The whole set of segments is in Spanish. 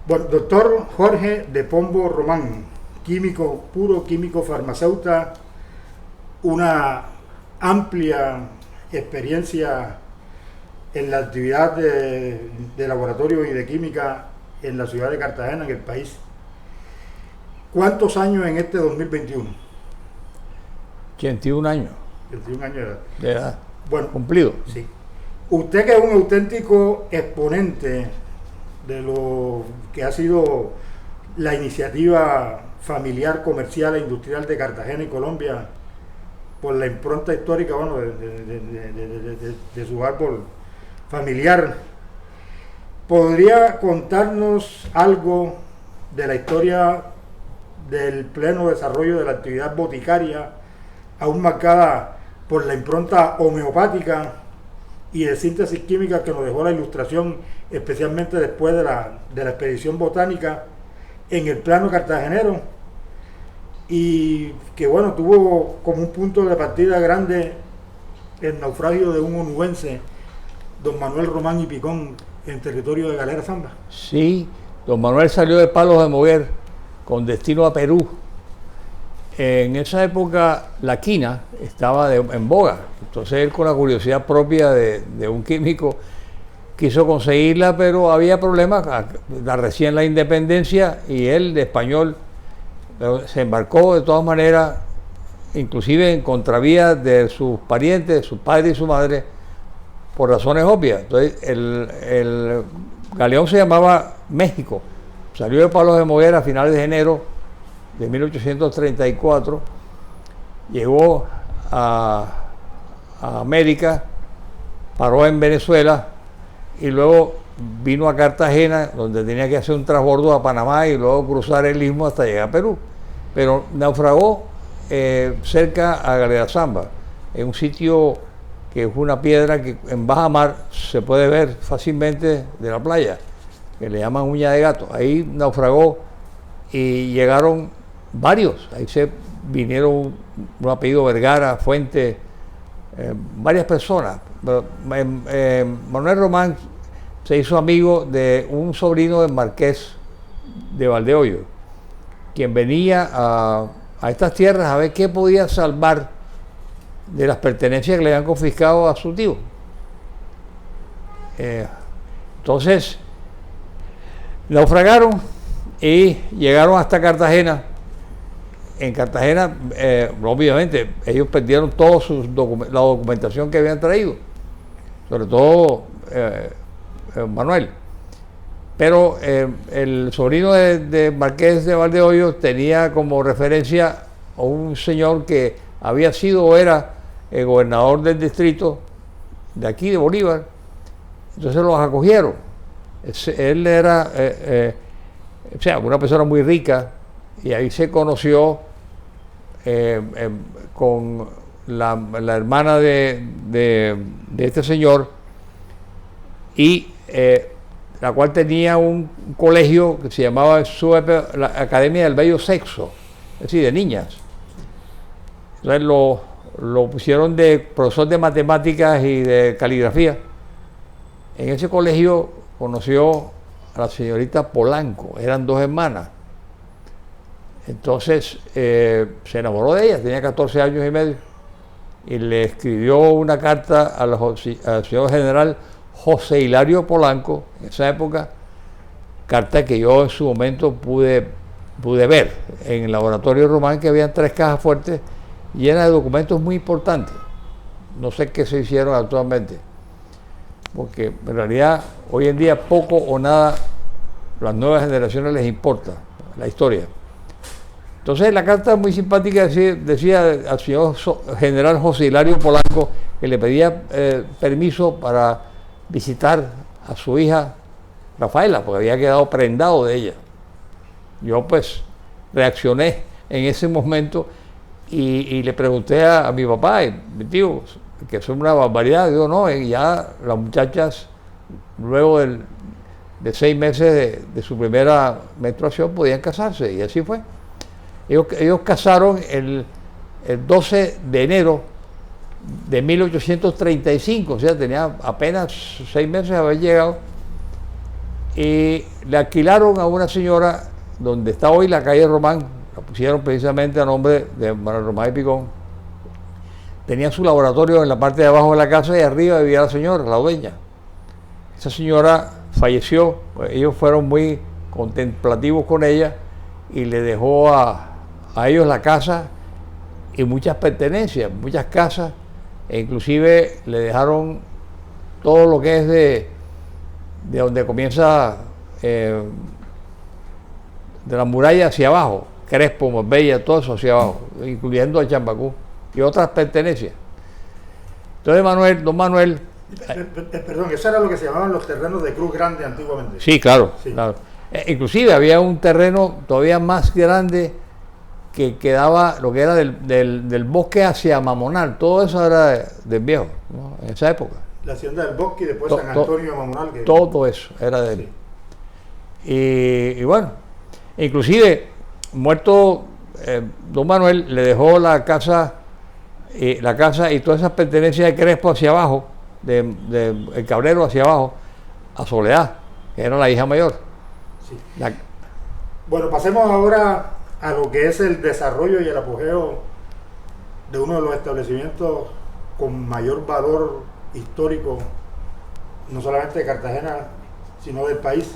Bueno, doctor Jorge de Pombo Román, químico puro, químico farmacéuta, una amplia experiencia en la actividad de laboratorio y de química en la ciudad de Cartagena, en el país. ¿Cuántos años en este 2021? 81 años. 21 años de edad. De edad. Bueno, cumplido. Sí. Usted, que es un auténtico exponente de lo que ha sido la iniciativa familiar, comercial e industrial de Cartagena y Colombia, por la impronta histórica, bueno, de su árbol familiar, ¿podría contarnos algo de la historia del pleno desarrollo de la actividad boticaria, aún marcada por la impronta homeopática y de síntesis química que nos dejó la Ilustración, especialmente después de la expedición botánica en el plano cartagenero, y que bueno, tuvo como un punto de partida grande el naufragio de un onubense, don Manuel Román y Picón, en territorio de Galera Zamba? Sí, don Manuel salió de Palos de Moguer con destino a Perú. En esa época la quina estaba en boga, entonces él, con la curiosidad propia de un químico, quiso conseguirla, pero había problemas, recién la independencia, y él, de español, se embarcó de todas maneras, inclusive en contravía de sus parientes, su padre y su madre, por razones obvias. Entonces el galeón se llamaba México, salió de Palos de Moguer a finales de enero de 1834, llegó a América, paró en Venezuela y luego vino a Cartagena, donde tenía que hacer un transbordo a Panamá y luego cruzar el istmo hasta llegar a Perú. Pero naufragó cerca a Galera Zamba, en un sitio que es una piedra que en baja mar se puede ver fácilmente de la playa, que le llaman Uña de Gato. Ahí naufragó y llegaron varios, ahí se vinieron un apellido Vergara, Fuente, varias personas. Manuel Román se hizo amigo de un sobrino del marqués de Valdehoyo, quien venía a estas tierras a ver qué podía salvar de las pertenencias que le habían confiscado a su tío. Entonces naufragaron y llegaron hasta Cartagena. En Cartagena, obviamente, ellos perdieron toda la documentación que habían traído, sobre todo Manuel. Pero el sobrino de Marqués de Valdehoyo tenía como referencia a un señor que había sido o era el gobernador del distrito de aquí, de Bolívar. Entonces los acogieron. Él era una persona muy rica, y ahí se conoció con la hermana de este señor, y la cual tenía un colegio que se llamaba la Academia del Bello Sexo, es decir, de niñas. Entonces lo pusieron de profesor de matemáticas y de caligrafía. En ese colegio conoció a la señorita Polanco, eran dos hermanas. Entonces se enamoró de ella, tenía 14 años y medio, y le escribió una carta al señor general José Hilario Polanco, en esa época, carta que yo en su momento pude ver en el laboratorio Román, que habían 3 cajas fuertes llenas de documentos muy importantes. No sé qué se hicieron actualmente, porque en realidad hoy en día poco o nada las nuevas generaciones les importa la historia. Entonces la carta muy simpática decía al señor general José Hilario Polanco que le pedía permiso para visitar a su hija Rafaela, porque había quedado prendado de ella. Yo pues reaccioné en ese momento y le pregunté a mi papá y mi tío, que es una barbaridad. Digo, no, ya las muchachas luego de 6 meses de su primera menstruación podían casarse, y así fue. Ellos casaron el 12 de enero de 1835, o sea, tenía apenas 6 meses de haber llegado, y le alquilaron a una señora donde está hoy la calle Román, la pusieron precisamente a nombre de Manuel Román y Picón. Tenía su laboratorio en la parte de abajo de la casa y arriba vivía la señora, la dueña. Esa señora falleció, pues ellos fueron muy contemplativos con ella y le dejó a ellos la casa y muchas pertenencias, muchas casas, e inclusive le dejaron todo lo que es de donde comienza de la muralla hacia abajo, Crespo, Marbella, todo eso hacia abajo, incluyendo a Chambacú y otras pertenencias. Entonces don Manuel... Perdón, eso era lo que se llamaban los terrenos de Cruz Grande antiguamente. Sí, claro, sí. Claro. Inclusive había un terreno todavía más grande que quedaba, lo que era del bosque hacia Mamonal, todo eso era del viejo, ¿no? En esa época. La hacienda del bosque y después San Antonio de Mamonal. Todo eso era de él. Sí. Y bueno, inclusive muerto don Manuel le dejó la casa y todas esas pertenencias de Crespo hacia abajo, el Cabrero hacia abajo, a Soledad, que era la hija mayor. Sí. Bueno, pasemos ahora a lo que es el desarrollo y el apogeo de uno de los establecimientos con mayor valor histórico, no solamente de Cartagena, sino del país,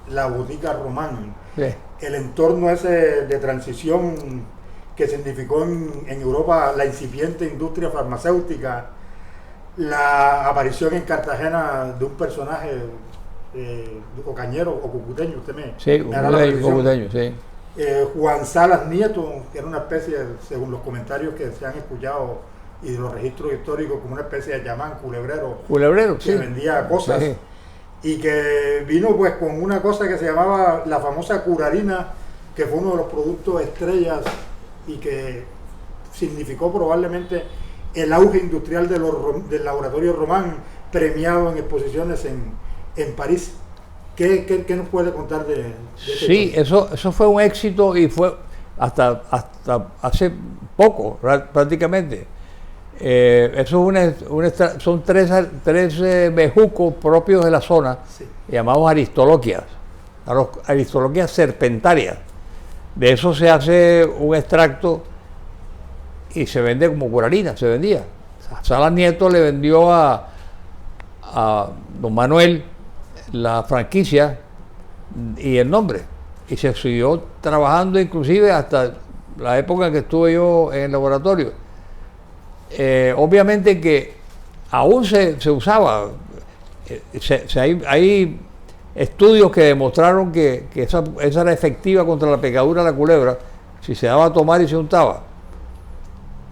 la Botica Román. Sí. El entorno ese de transición que significó en Europa la incipiente industria farmacéutica, la aparición en Cartagena de un personaje ocañero o cucuteño, usted me hará la cucuteño, sí. Juan Salas Nieto, que era una especie, según los comentarios que se han escuchado y de los registros históricos, como una especie de chamán, culebrero, que sí. vendía cosas, sí. Y que vino pues con una cosa que se llamaba la famosa curarina, que fue uno de los productos estrellas y que significó probablemente el auge industrial del laboratorio Román, premiado en exposiciones en París. ¿Qué nos puede contar de este Sí, eso fue un éxito y fue hasta hace poco, prácticamente. Eso son tres bejucos propios de la zona, sí, llamados aristoloquias serpentarias. De eso se hace un extracto y se vende como curarina, se vendía. Salas Nieto le vendió a don Manuel la franquicia y el nombre, y se siguió trabajando inclusive hasta la época en que estuve yo en el laboratorio. Obviamente que aún se usaba, hay estudios que demostraron que esa era efectiva contra la picadura de la culebra si se daba a tomar y se untaba.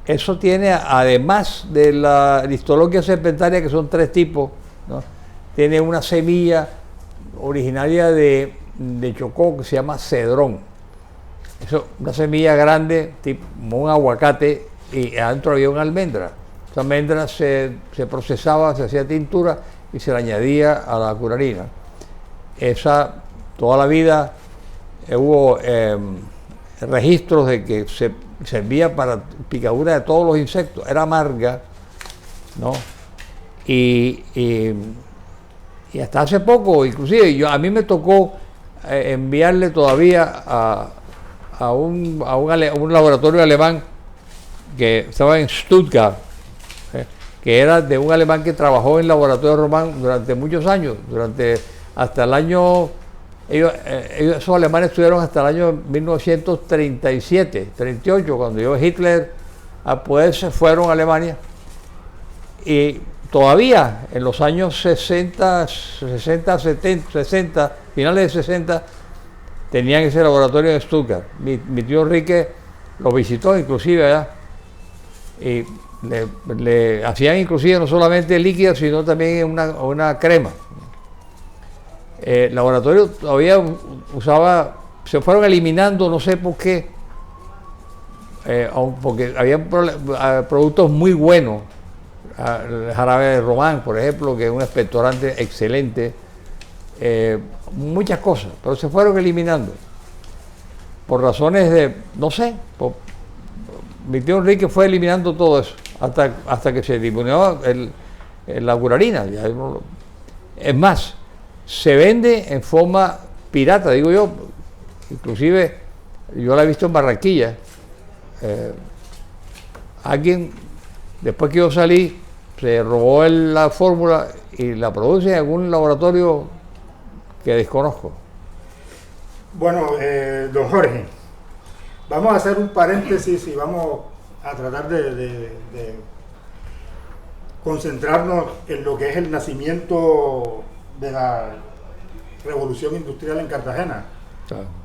Eso tiene, además de la aristoloquia serpentaria, que son tres tipos, ¿no? Tiene una semilla originaria de Chocó que se llama cedrón. Eso, una semilla grande, tipo un aguacate, y adentro había una almendra. Esa almendra se procesaba, se hacía tintura y se le añadía a la curarina. Esa, toda la vida hubo registros de que se servía para picadura de todos los insectos. Era amarga, ¿no? Y hasta hace poco, inclusive, a mí me tocó enviarle todavía a un laboratorio alemán que estaba en Stuttgart, que era de un alemán que trabajó en el laboratorio Román durante muchos años, hasta el año, esos alemanes estuvieron hasta el año 1937, 38, cuando llegó Hitler a poder, se fueron a Alemania, y todavía en los años 60, finales de 60, tenían ese laboratorio en Stuttgart. Mi tío Enrique lo visitó inclusive allá, y le hacían inclusive no solamente líquida, sino también una crema. El laboratorio todavía usaba, se fueron eliminando, no sé por qué, porque había productos muy buenos, el jarabe de Román, por ejemplo, que es un expectorante excelente, muchas cosas, pero se fueron eliminando por razones de, no sé, mi tío Enrique fue eliminando todo eso hasta que se eliminó la curarina. Es más, se vende en forma pirata, digo yo, inclusive yo la he visto en Barranquilla. Alguien, después que yo salí, se robó la fórmula y la produce en algún laboratorio que desconozco. Bueno, don Jorge, vamos a hacer un paréntesis y vamos a tratar de concentrarnos en lo que es el nacimiento de la revolución industrial en Cartagena.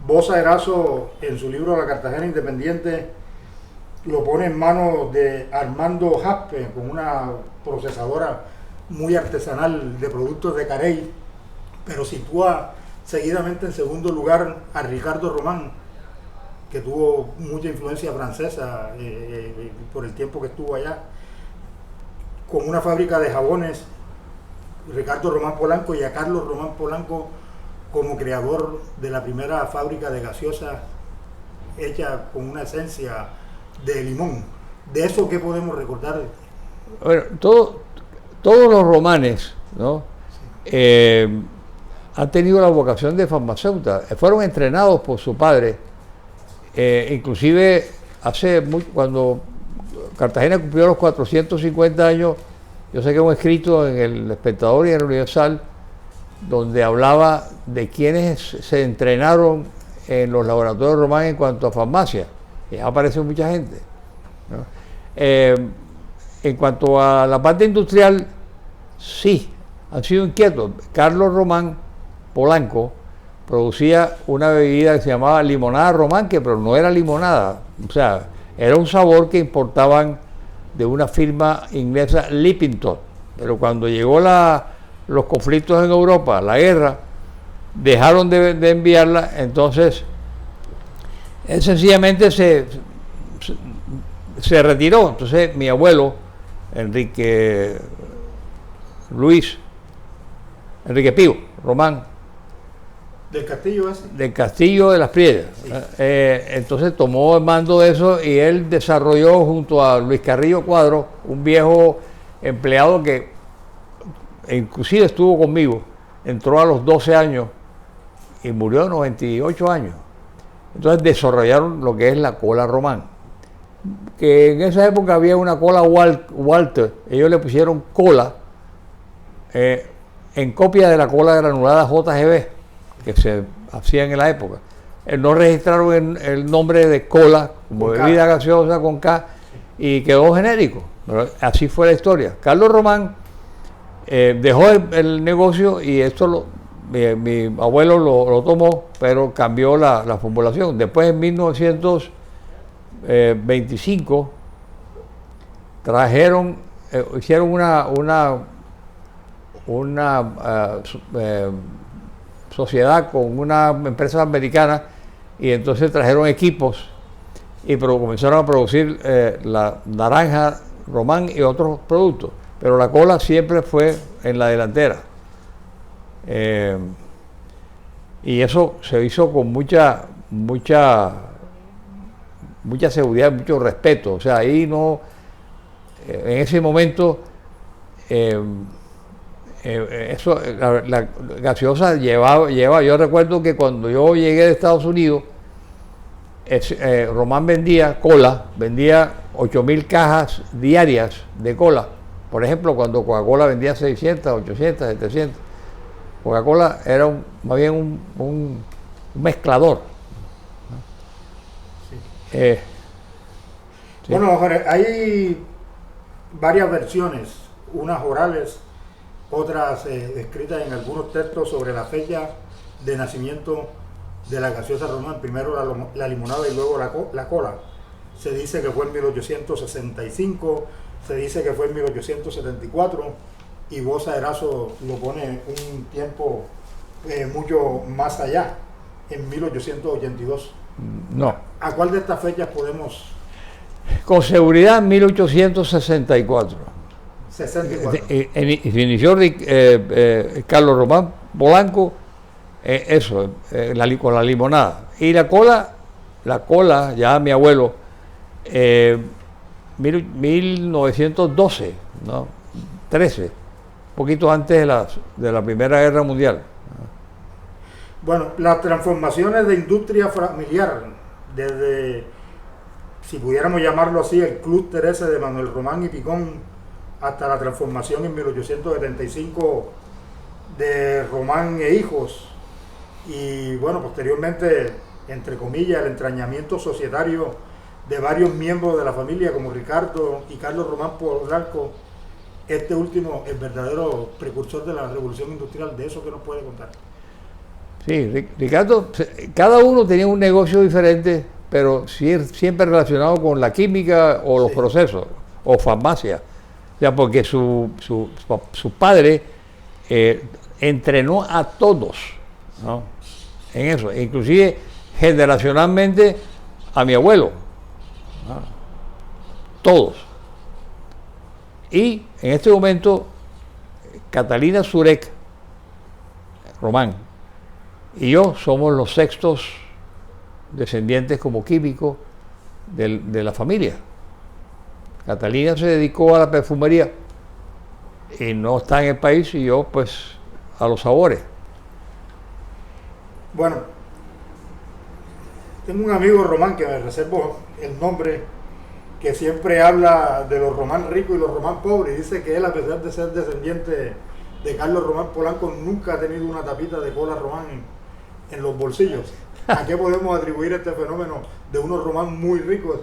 Boza Erazo, en su libro La Cartagena Independiente, lo pone en manos de Armando Jaspe, con una procesadora muy artesanal de productos de Carey, pero sitúa seguidamente en segundo lugar a Ricardo Román, que tuvo mucha influencia francesa por el tiempo que estuvo allá, con una fábrica de jabones, Ricardo Román Polanco, y a Carlos Román Polanco como creador de la primera fábrica de gaseosa hecha con una esencia de limón. ¿De eso qué podemos recordar? Bueno, todos los romanes, ¿no? Han tenido la vocación de farmacéuticos, fueron entrenados por su padre, inclusive cuando Cartagena cumplió los 450 años, yo saqué un escrito en el Espectador y en el Universal donde hablaba de quienes se entrenaron en los laboratorios romanos en cuanto a farmacia. Y apareció mucha gente, ¿no? En cuanto a la parte industrial, sí, han sido inquietos. Carlos Román Polanco producía una bebida que se llamaba limonada Román, pero no era limonada, o sea, era un sabor que importaban de una firma inglesa, Lipington. Pero cuando llegó los conflictos en Europa, la guerra, dejaron de enviarla, entonces él sencillamente se retiró. Entonces mi abuelo, Enrique Pío Román, ¿Del Castillo ese? del Castillo de las Piedras. Sí. Entonces tomó el mando de eso y él desarrolló junto a Luis Carrillo Cuadro, un viejo empleado que inclusive estuvo conmigo, entró a los 12 años y murió a 98 años. Entonces desarrollaron lo que es la cola Román, que en esa época había una cola Walter, ellos le pusieron cola en copia de la cola granulada JGB que se hacían en la época. No registraron el nombre de cola como bebida gaseosa con K y quedó genérico. Pero así fue la historia. Carlos Román dejó el negocio y esto mi abuelo lo tomó, pero cambió la formulación. Después en 1925 hicieron una sociedad con una empresa americana y entonces trajeron equipos y comenzaron a producir la naranja Román y otros productos, pero la cola siempre fue en la delantera. Y eso se hizo con mucha seguridad, mucho respeto. O sea, ahí no, en ese momento, la gaseosa lleva, yo recuerdo que cuando yo llegué de Estados Unidos, Román vendía cola, vendía 8.000 cajas diarias de cola. Por ejemplo, cuando Coca-Cola vendía 600, 800, 700. Coca-Cola era más bien un mezclador. Sí. Bueno, Jorge, hay varias versiones, unas orales, otras escritas en algunos textos sobre la fecha de nacimiento de la gaseosa Román. Primero la limonada y luego la cola. Se dice que fue en 1865, se dice que fue en 1874 y Boza Erazo lo pone un tiempo mucho más allá, en 1882. No. ¿A cuál de estas fechas podemos...? Con seguridad 1864. 64. Se inició Carlos Román Polanco, con la limonada. Y la cola, ya mi abuelo, 1912, ¿no? 13, poquito antes de la Primera Guerra Mundial. Bueno, las transformaciones de industria familiar, desde, si pudiéramos llamarlo así, el clúster ese de Manuel Román y Picón, hasta la transformación en 1875 de Román e Hijos, y bueno, posteriormente, entre comillas, el entrañamiento societario de varios miembros de la familia, como Ricardo y Carlos Román Polanco, este último, el verdadero precursor de la revolución industrial. ¿De eso qué nos puede contar? Sí, Ricardo, cada uno tenía un negocio diferente, pero siempre relacionado con la química o los procesos, o farmacia. O sea, porque su padre entrenó a todos, ¿no?, en eso, inclusive generacionalmente a mi abuelo, ¿no?, todos. Y en este momento, Catalina Surek Román y yo somos los sextos descendientes como químicos de la familia. Catalina se dedicó a la perfumería y no está en el país, y yo pues a los sabores. Bueno, tengo un amigo Román, que me reservo el nombre, que siempre habla de los Román ricos y los Román pobres, y dice que él, a pesar de ser descendiente de Carlos Román Polanco, nunca ha tenido una tapita de cola Román en los bolsillos. ¿A qué podemos atribuir este fenómeno de unos Román muy ricos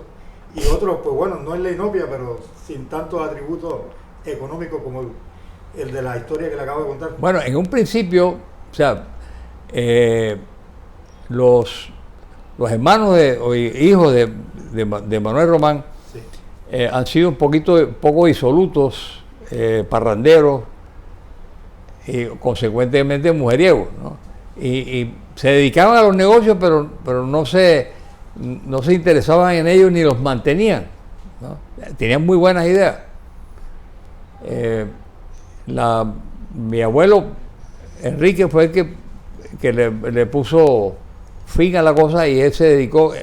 y otros, pues bueno, no es la inopia, pero sin tantos atributos económicos como el de la historia que le acabo de contar? Bueno, en un principio, o sea, los hermanos o hijos de Manuel Román, sí, han sido un poco disolutos, parranderos y consecuentemente mujeriegos, ¿no? Y se dedicaban a los negocios, pero no se interesaban en ellos ni los mantenían, ¿no? Tenían muy buenas ideas. Mi abuelo Enrique fue el que le puso fin a la cosa, y él se dedicó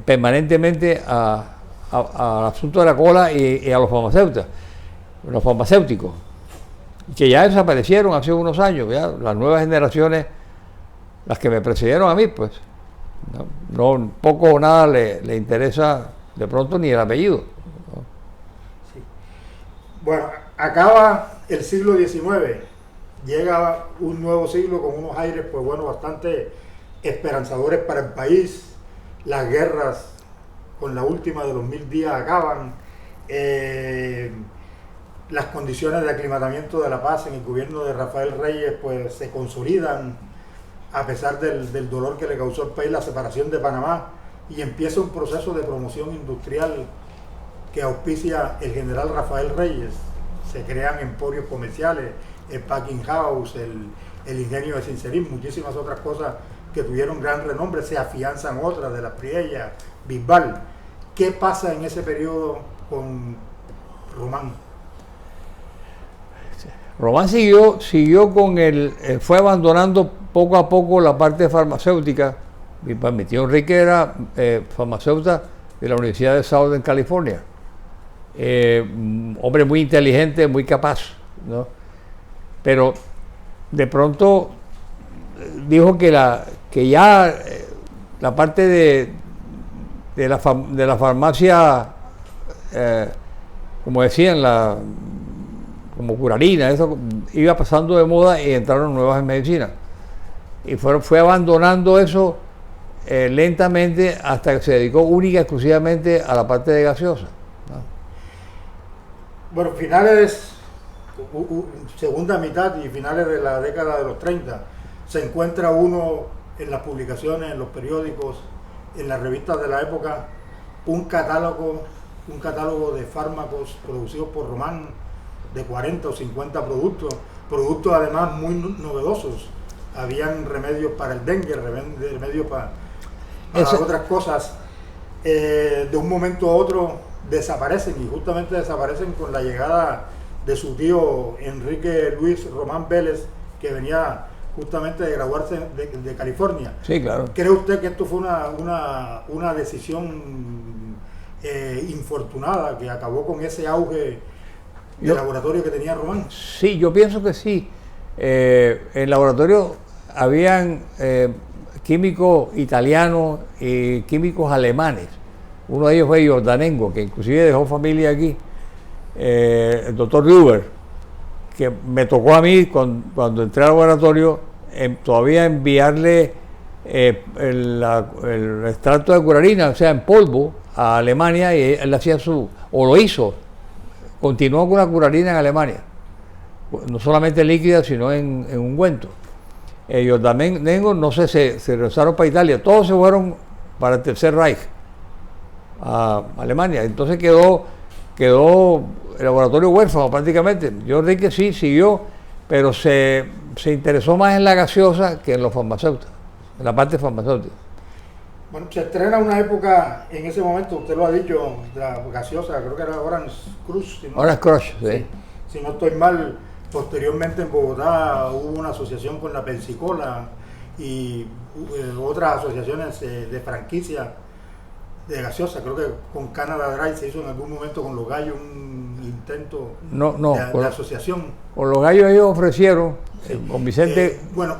permanentemente al asunto de la cola y a los farmacéuticos, que ya desaparecieron hace unos años. Ya las nuevas generaciones, las que me precedieron a mí, pues no poco o nada le interesa de pronto ni el apellido, ¿no? Sí. Bueno, acaba el siglo XIX, llega un nuevo siglo con unos aires, pues bueno, bastante esperanzadores para el país. Las guerras, con la última de los 1000 días, acaban. Las condiciones de aclimatamiento de la paz en el gobierno de Rafael Reyes pues se consolidan, a pesar del dolor que le causó al país la separación de Panamá, y empieza un proceso de promoción industrial que auspicia el general Rafael Reyes. Se crean emporios comerciales, el packing house, el ingenio de Sincerín, muchísimas otras cosas que tuvieron gran renombre. Se afianzan otras, de las Priellas, Bisbal. ¿Qué pasa en ese periodo con Román? Román siguió con fue abandonando poco a poco la parte farmacéutica. Mi tío Enrique era farmacéutico de la Universidad de Southern California. Hombre muy inteligente, muy capaz, ¿no? Pero de pronto dijo que ya la parte de la farmacia, como decían, como curarina, eso iba pasando de moda, y entraron nuevas en medicina. Y fue abandonando eso lentamente, hasta que se dedicó única y exclusivamente a la parte de gaseosa, ¿no? Bueno, segunda mitad y finales de la década de los 30, se encuentra uno en las publicaciones, en los periódicos, en las revistas de la época, un catálogo de fármacos producidos por Román, de 40 o 50 productos además muy novedosos. Habían remedios para el dengue, remedios para otras cosas. De un momento a otro desaparecen, y justamente desaparecen con la llegada de su tío Enrique Luis Román Vélez, que venía justamente de graduarse de California. Sí, claro. ¿Cree usted que esto fue una decisión infortunada, que acabó con ese auge de laboratorio que tenía Román? Sí, yo pienso que sí. El laboratorio habían químicos italianos y químicos alemanes. Uno de ellos fue Jordanengo, que inclusive dejó familia aquí, el doctor Ruber, que me tocó a mí cuando entré al laboratorio todavía enviarle el extracto de curarina, o sea, en polvo, a Alemania, y él hacía o lo hizo, continuó con la curarina en Alemania, no solamente líquida, sino en ungüento. Jordanengo, no sé, se regresaron para Italia, todos se fueron para el Tercer Reich, a Alemania. Entonces quedó el laboratorio huérfano prácticamente. Yo Enrique sí siguió, pero se interesó más en la gaseosa que en los farmacéuticos, en la parte farmacéutica. Bueno, se estrena una época, en ese momento, usted lo ha dicho, la gaseosa, creo que era Orange Crush. Orange Crush, sí. Si no estoy mal, posteriormente en Bogotá hubo una asociación con la Pepsi-Cola y otras asociaciones de franquicia de gaseosa. Creo que con Canada Dry se hizo en algún momento con los gallos un intento de asociación. Con los gallos ellos ofrecieron, sí. Con Vicente. Bueno,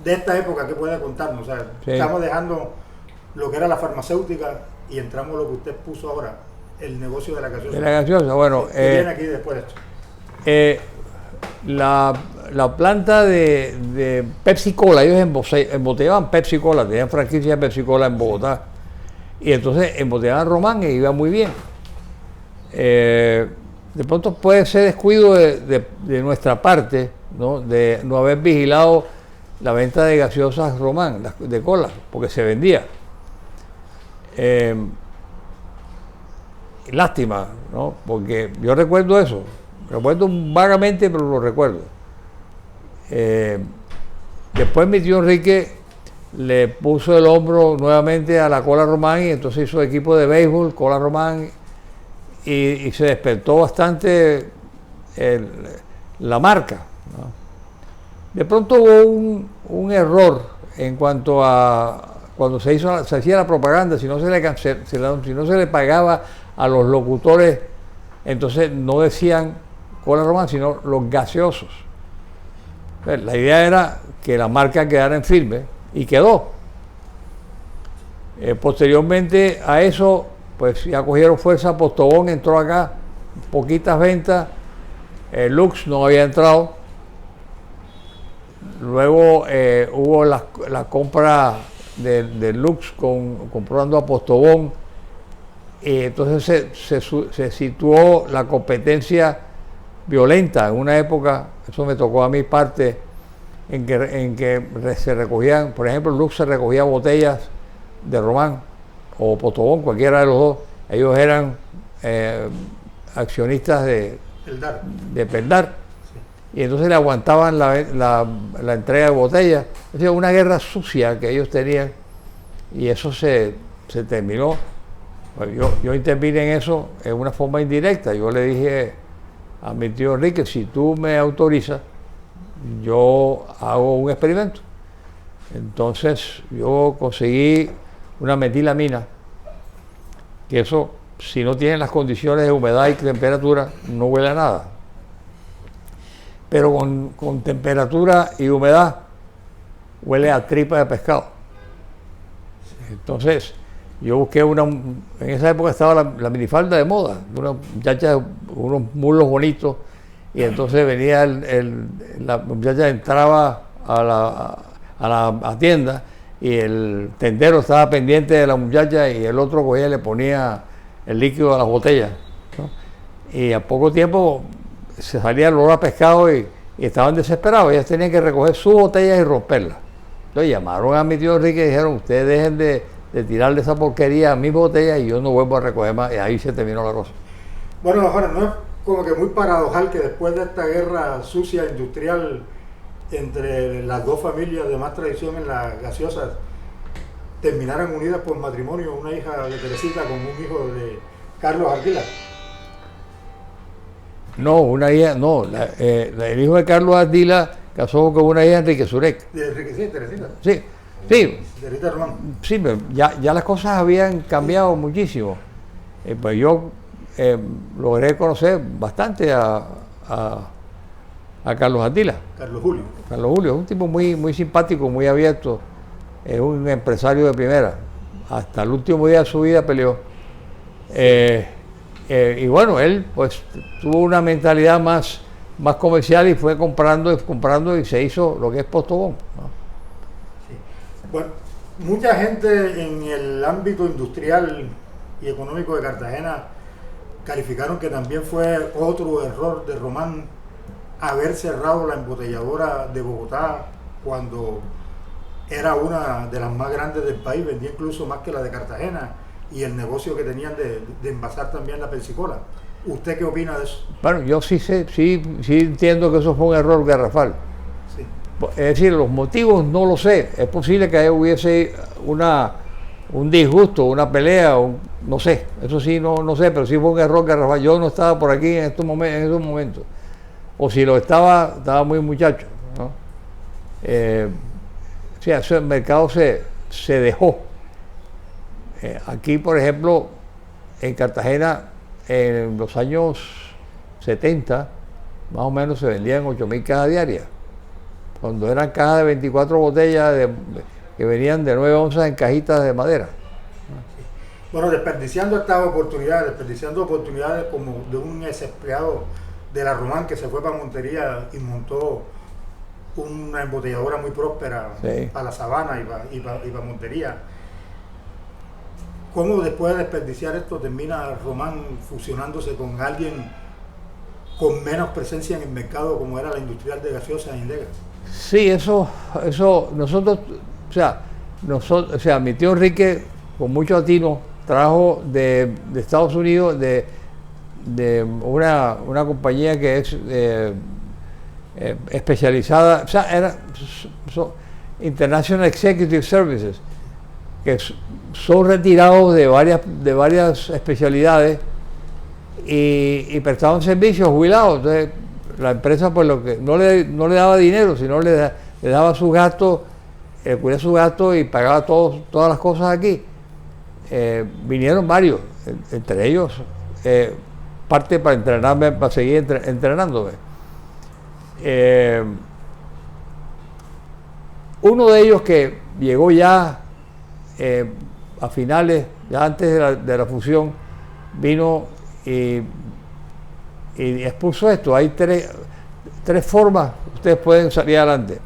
de esta época, ¿qué puede contarnos? O sea, sí. Estamos dejando lo que era la farmacéutica y entramos lo que usted puso ahora, el negocio de la gaseosa. De la gaseosa, bueno. ¿Qué viene aquí después de esto? La planta de Pepsi Cola, ellos embotellaban Pepsi Cola, tenían franquicia de Pepsi Cola en Bogotá. Y entonces embotellaban Román y iba muy bien. De pronto puede ser descuido de nuestra parte, ¿no? De no haber vigilado la venta de gaseosas Román, de cola, porque se vendía. Lástima, ¿no? Porque yo recuerdo eso, recuerdo vagamente, pero lo recuerdo. Después mi tío Enrique le puso el hombro nuevamente a la Cola Román y entonces hizo equipo de béisbol, Cola Román, y se despertó bastante la marca, ¿no? De pronto hubo un error en cuanto a cuando se hacía la propaganda, si no se le pagaba a los locutores, entonces no decían Cola Román, sino los gaseosos. La idea era que la marca quedara en firme y quedó. Posteriormente a eso, pues ya cogieron fuerza, Postobón entró acá, poquitas ventas, Lux no había entrado. Luego hubo la compra de Lux comprando a Postobón, y entonces se situó la competencia violenta en una época, eso me tocó a mi parte, en que se recogían, por ejemplo, Lux se recogía botellas de Román o Postobón, cualquiera de los dos. Ellos eran accionistas de Peldar. Y entonces le aguantaban la entrega de botellas. Es decir, una guerra sucia que ellos tenían, y eso se terminó. Yo intervine en eso en una forma indirecta. Yo le dije a mi tío Enrique, si tú me autorizas, yo hago un experimento. Entonces yo conseguí una metilamina, que eso, si no tiene las condiciones de humedad y temperatura, no huele a nada. Pero con temperatura y humedad huele a tripa de pescado. Entonces yo busqué en esa época estaba la minifalda de moda, una muchacha, unos muslos bonitos, y entonces venía la muchacha entraba a la tienda y el tendero estaba pendiente de la muchacha y el otro cogía y le ponía el líquido a las botellas, ¿no? Y a poco tiempo se salía el olor a pescado y estaban desesperados. Ellas tenían que recoger sus botellas y romperlas. Entonces llamaron a mi tío Enrique y dijeron, ustedes dejen de tirarle esa porquería a mis botellas y yo no vuelvo a recoger más. Y ahí se terminó la cosa. Bueno, ahora no es como que muy paradojal que después de esta guerra sucia industrial entre las dos familias de más tradición en las gaseosas, terminaran unidas por matrimonio, una hija de Teresita con un hijo de Carlos Ardila? No, una hija, no, el hijo de Carlos Ardila casó con una hija de Enrique Surek. De Enrique, sí, Teresita. Sí. Teresita Román. Sí, pero ya las cosas habían cambiado muchísimo. Pues yo logré conocer bastante a a Carlos Atila. Carlos Julio. Carlos Julio es un tipo muy, muy simpático, muy abierto, es un empresario de primera. Hasta el último día de su vida peleó. Y bueno, él pues tuvo una mentalidad más comercial y fue comprando y se hizo lo que es Postobón, ¿no? Sí. Bueno, mucha gente en el ámbito industrial y económico de Cartagena calificaron que también fue otro error de Román haber cerrado la embotelladora de Bogotá cuando era una de las más grandes del país, vendía incluso más que la de Cartagena, y el negocio que tenían de envasar también la Pensacola. ¿Usted qué opina de eso? Bueno, yo sí entiendo que eso fue un error garrafal. Sí. Es decir, los motivos no lo sé. Es posible que hubiese un disgusto, una pelea, no sé. Eso sí, no sé, pero sí fue un error garrafal. Yo no estaba por aquí en estos momentos. O si lo estaba muy muchacho, ¿no? O sea, el mercado se dejó. Aquí, por ejemplo, en Cartagena, en los años 70, más o menos se vendían 8.000 cajas diarias, cuando eran cajas de 24 botellas que venían de 9 onzas en cajitas de madera. Bueno, desperdiciando oportunidades como de un ex empleado de la Román que se fue para Montería y montó una embotelladora muy próspera, sí, para la Sabana y para Montería. ¿Cómo después de desperdiciar esto termina Román fusionándose con alguien con menos presencia en el mercado como era la industrial de gaseosas en Indega? Sí, eso nosotros, o sea, mi tío Enrique, con mucho atino, trajo de Estados Unidos de una compañía que es especializada, o sea, International Executive Services, que son retirados de varias especialidades y prestaban servicios jubilados. Entonces, la empresa, pues, lo que no le daba dinero, sino le daba sus gastos, cubría sus gastos y pagaba todas las cosas aquí. Vinieron varios, entre ellos parte para entrenarme, para seguir entrenándome. Uno de ellos que llegó ya a finales, ya antes de la fusión, vino y expuso esto. Hay tres formas que ustedes pueden salir adelante.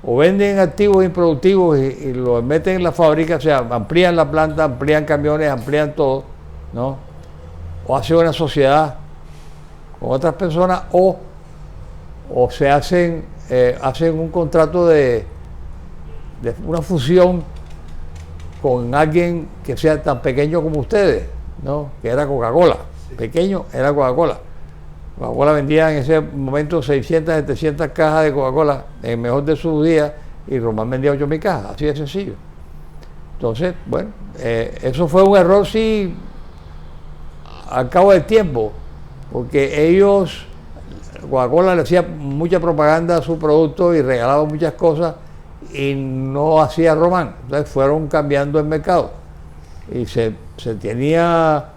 O venden activos improductivos y los meten en la fábrica, o sea, amplían la planta, amplían camiones, amplían todo, ¿no? O hacen una sociedad con otras personas, o se hacen un contrato de una fusión con alguien que sea tan pequeño como ustedes, ¿no? Que era Coca-Cola. Sí. Pequeño era Coca-Cola. Coca-Cola vendía en ese momento 600, 700 cajas de Coca-Cola en el mejor de sus días, y Román vendía 8.000 cajas, así de sencillo. Entonces, bueno, eso fue un error, sí, al cabo del tiempo, porque ellos, Coca-Cola le hacía mucha propaganda a su producto y regalaba muchas cosas, y no hacía Román. Entonces fueron cambiando el mercado y se tenía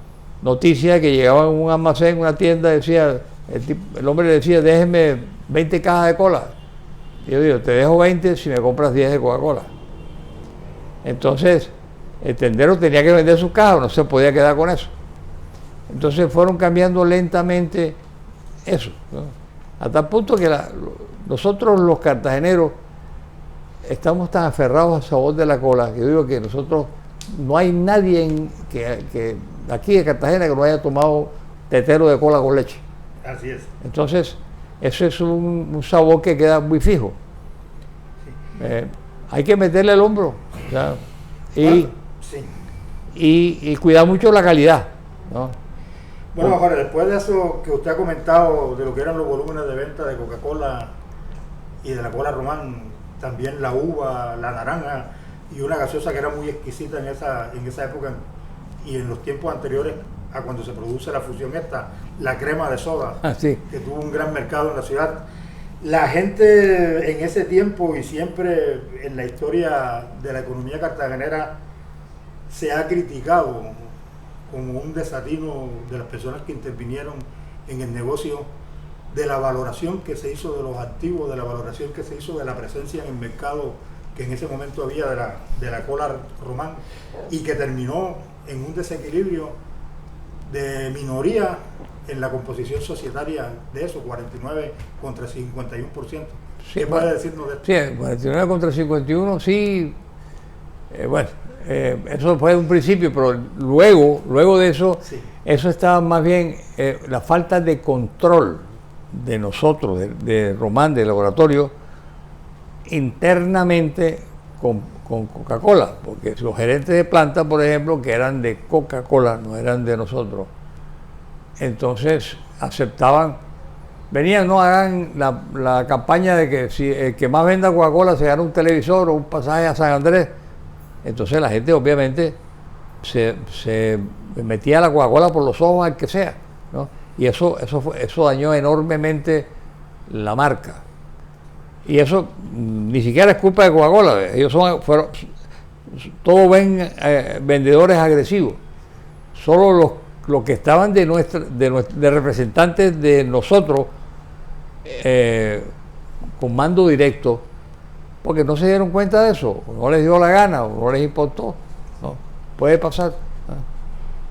noticia que llegaba en un almacén, una tienda, decía el hombre le decía: déjeme 20 cajas de cola. Y yo digo: te dejo 20 si me compras 10 de Coca-Cola. Entonces el tendero tenía que vender sus cajas, no se podía quedar con eso. Entonces fueron cambiando lentamente eso, ¿no? A tal punto que nosotros los cartageneros estamos tan aferrados al sabor de la cola que yo digo que nosotros, no hay nadie que aquí de Cartagena que no haya tomado tetero de cola con leche. Así es. Entonces, eso es un sabor que queda muy fijo. Sí. Hay que meterle el hombro, o sea, sí, y cuidar mucho la calidad, ¿no? Bueno, Jorge, después de eso que usted ha comentado de lo que eran los volúmenes de venta de Coca-Cola y de la cola Román, también la uva, la naranja y una gaseosa que era muy exquisita en esa época y en los tiempos anteriores a cuando se produce la fusión esta, la crema de soda, sí, que tuvo un gran mercado en la ciudad. La gente en ese tiempo y siempre en la historia de la economía cartagenera se ha criticado como un desatino de las personas que intervinieron en el negocio de la valoración que se hizo de los activos, de la valoración que se hizo de la presencia en el mercado que en ese momento había de la cola Román, y que terminó en un desequilibrio de minoría en la composición societaria de eso, 49 contra 51%. Sí, ¿Qué puede decirnos de esto? Sí, 49 contra 51, sí. Bueno, eso fue un principio, pero luego de eso, Sí. eso estaba más bien la falta de control de nosotros, de Román, del laboratorio, internamente con Coca-Cola, porque los gerentes de planta, por ejemplo, que eran de Coca-Cola, no eran de nosotros, entonces aceptaban, venían, no hagan la campaña de que si el que más venda Coca-Cola se gana un televisor o un pasaje a San Andrés. Entonces la gente obviamente se metía la Coca-Cola por los ojos al que sea, ¿no? Y eso dañó enormemente la marca. Y eso ni siquiera es culpa de Coca-Cola. Ellos fueron todos vendedores agresivos. Solo los que estaban de representantes de nosotros con mando directo, porque no se dieron cuenta de eso, no les dio la gana o no les importó, ¿no? Puede pasar.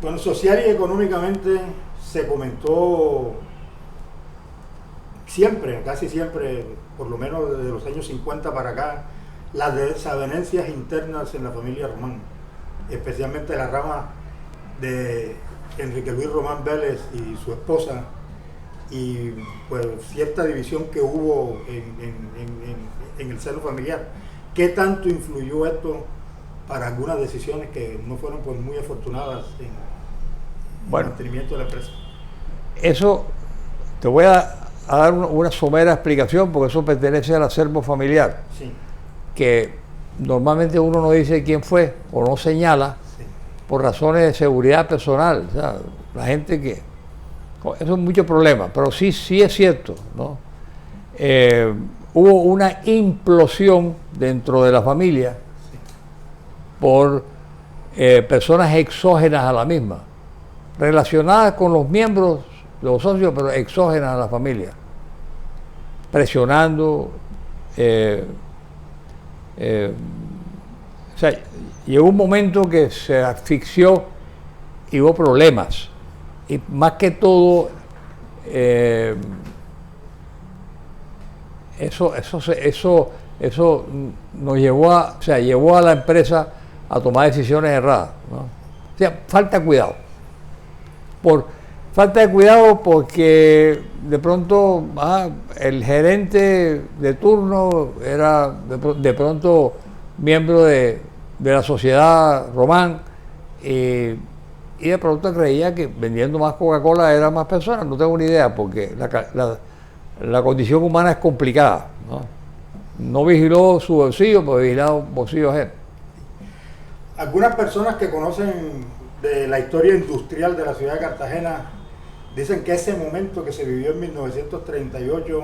Bueno, social y económicamente se comentó siempre, casi siempre, por lo menos desde los años 50 para acá, las desavenencias internas en la familia Román, especialmente la rama de Enrique Luis Román Vélez y su esposa, y pues cierta división que hubo en el seno familiar. ¿Qué tanto influyó esto para algunas decisiones que no fueron pues muy afortunadas en el mantenimiento de la empresa? Eso te voy a dar una somera explicación, porque eso pertenece al acervo familiar, Sí. que normalmente uno no dice quién fue o no señala, Sí. por razones de seguridad personal. O sea, la gente que... Eso es mucho problema, pero sí es cierto, ¿no? Hubo una implosión dentro de la familia por personas exógenas a la misma, relacionadas con los miembros, los socios, pero exógenas a la familia, presionando. O sea, llegó un momento que se asfixió y hubo problemas. Y más que todo, eso nos llevó a la empresa a tomar decisiones erradas, ¿no? O sea, falta cuidado. Falta de cuidado porque de pronto el gerente de turno era de pronto miembro de la sociedad Román, y de pronto creía que vendiendo más Coca-Cola era más personas. No tengo ni idea, porque la condición humana es complicada, ¿no? No vigiló su bolsillo, pero vigiló bolsillos ajenos. Algunas personas que conocen de la historia industrial de la ciudad de Cartagena dicen que ese momento que se vivió en 1938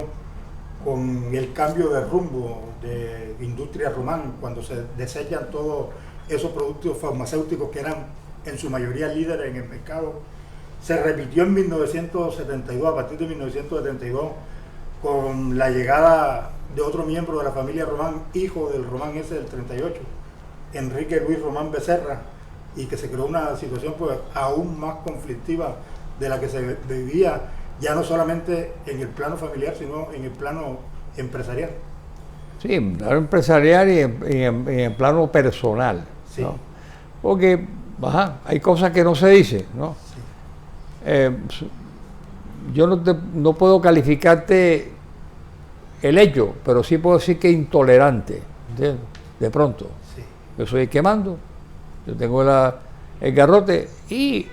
con el cambio de rumbo de Industria Román, cuando se desechan todos esos productos farmacéuticos que eran en su mayoría líderes en el mercado, se repitió en 1972, a partir de 1972, con la llegada de otro miembro de la familia Román, hijo del Román ese del 38, Enrique Luis Román Becerra, y que se creó una situación pues aún más conflictiva de la que se vivía, ya no solamente en el plano familiar, sino en el plano empresarial. Sí, en plano empresarial y en el plano personal, Sí. ¿no? Porque hay cosas que no se dicen, ¿no? Sí. Yo no puedo calificarte el hecho, pero sí puedo decir que intolerante, ¿entiendes? De pronto. Sí. Yo soy el que mando, yo tengo el garrote y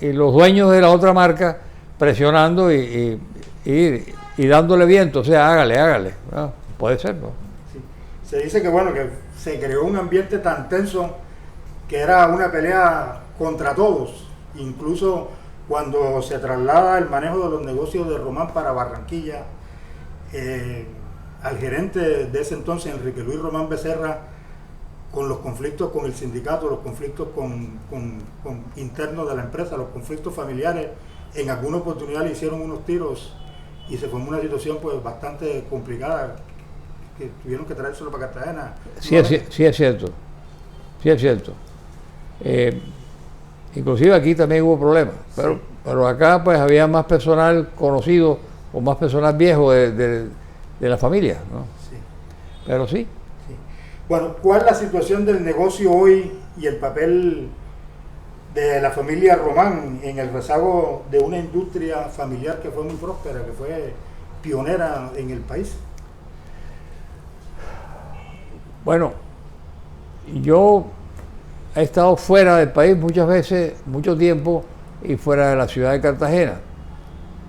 los dueños de la otra marca presionando y dándole viento, o sea, hágale, ¿no? Puede ser, ¿no? Sí. Se dice que bueno, que se creó un ambiente tan tenso que era una pelea contra todos, incluso cuando se traslada el manejo de los negocios de Román para Barranquilla, al gerente de ese entonces, Enrique Luis Román Becerra, con los conflictos con el sindicato, los conflictos con internos de la empresa, los conflictos familiares, en alguna oportunidad le hicieron unos tiros y se formó una situación pues bastante complicada, que tuvieron que traérselo para Cartagena. Sí es cierto, sí es cierto. Inclusive aquí también hubo problemas, pero acá pues había más personal conocido o más personal viejo de la familia, ¿no? Sí. Pero sí. Bueno, ¿cuál es la situación del negocio hoy y el papel de la familia Román en el rezago de una industria familiar que fue muy próspera, que fue pionera en el país? Bueno, yo he estado fuera del país muchas veces, mucho tiempo, y fuera de la ciudad de Cartagena.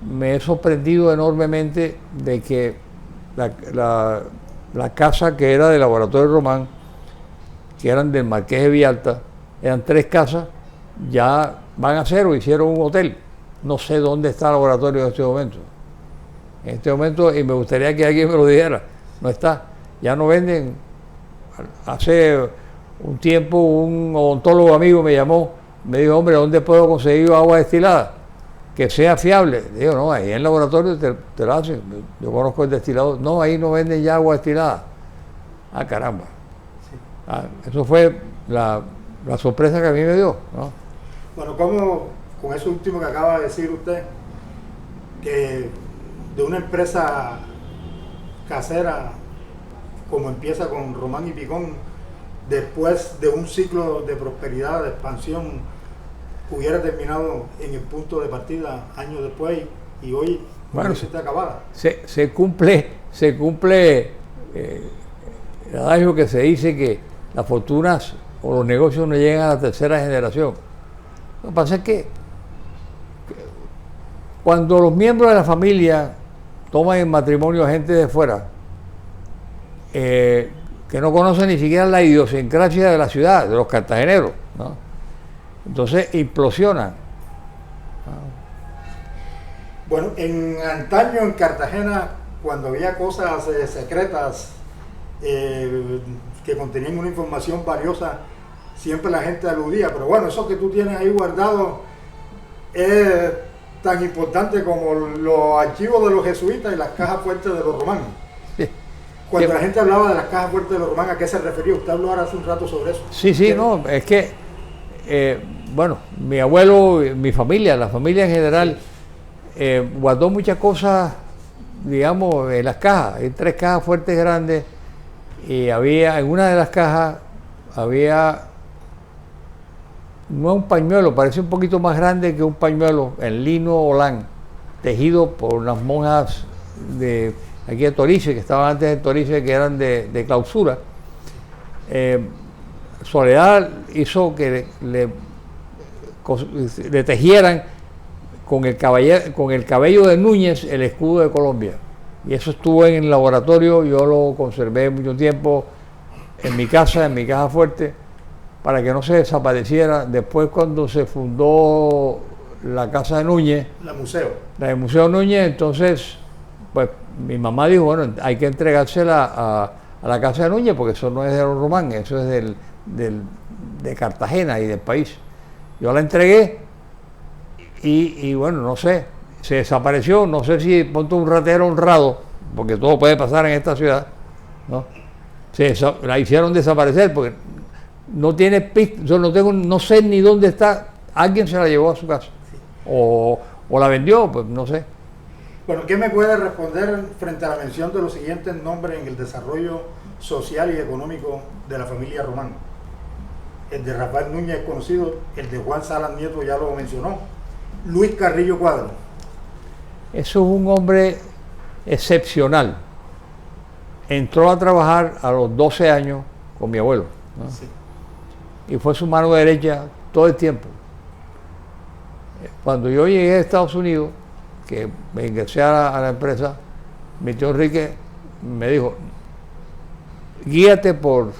Me he sorprendido enormemente de que la casa que era del Laboratorio Román, que eran del Marqués de Villalta, eran 3 casas, ya van a ser o hicieron un hotel. No sé dónde está el laboratorio en este momento. En este momento, y me gustaría que alguien me lo dijera, no está. Ya no venden. Hace un tiempo un odontólogo amigo me llamó, me dijo, hombre, ¿dónde puedo conseguir agua destilada? Que sea fiable. Le digo, no, ahí en el laboratorio te lo hacen. Yo conozco el destilador. No, ahí no venden ya agua destilada. Ah, caramba. Sí. Eso fue la sorpresa que a mí me dio, ¿no? Bueno, como con eso último que acaba de decir usted, que de una empresa casera como empieza con Román y Picón, después de un ciclo de prosperidad, de expansión, hubiera terminado en el punto de partida años después y hoy bueno, está acabada. Se cumple el adagio que se dice que las fortunas o los negocios no llegan a la tercera generación. Lo que pasa es que cuando los miembros de la familia toman en matrimonio a gente de fuera, que no conocen ni siquiera la idiosincrasia de la ciudad, de los cartageneros, ¿no? Entonces implosionan. Bueno, en antaño en Cartagena, cuando había cosas secretas que contenían una información valiosa, siempre la gente aludía, pero bueno, eso que tú tienes ahí guardado es tan importante como los archivos de los jesuitas y las cajas fuertes de los romanos. Cuando la gente hablaba de las cajas fuertes de los romanos, ¿a qué se refería? Usted habló ahora hace un rato sobre eso. Sí, no, es que, bueno, mi abuelo, mi familia, la familia en general, guardó muchas cosas, digamos, en las cajas. Hay 3 cajas fuertes grandes y en una de las cajas había, no un pañuelo, parece un poquito más grande que un pañuelo en lino holán, tejido por unas monjas de aquí de Torice, que estaban antes en Torice, que eran de clausura. Soledad hizo que le tejieran con el cabello de Núñez el escudo de Colombia. Y eso estuvo en el laboratorio, yo lo conservé mucho tiempo en mi casa, en mi caja fuerte, para que no se desapareciera. Después, cuando se fundó la casa de Núñez, el Museo Núñez, entonces, pues mi mamá dijo, bueno, hay que entregársela a la casa de Núñez, porque eso no es de los Román, eso es de Cartagena y del país. Yo la entregué y bueno, no sé, se desapareció, no sé si ponte un ratero honrado, porque todo puede pasar en esta ciudad, ¿no? La hicieron desaparecer porque no tiene pista, yo no sé ni dónde está, alguien se la llevó a su casa, o la vendió, pues no sé. Bueno, ¿qué me puede responder frente a la mención de los siguientes nombres en el desarrollo social y económico de la familia Román? El de Rafael Núñez es conocido, el de Juan Salas Nieto ya lo mencionó, Luis Carrillo Cuadro. Eso es un hombre excepcional. Entró a trabajar a los 12 años con mi abuelo, ¿no? Sí. Y fue su mano derecha todo el tiempo. Cuando yo llegué a Estados Unidos, que me ingresé a la empresa, mi tío Enrique me dijo, guíate por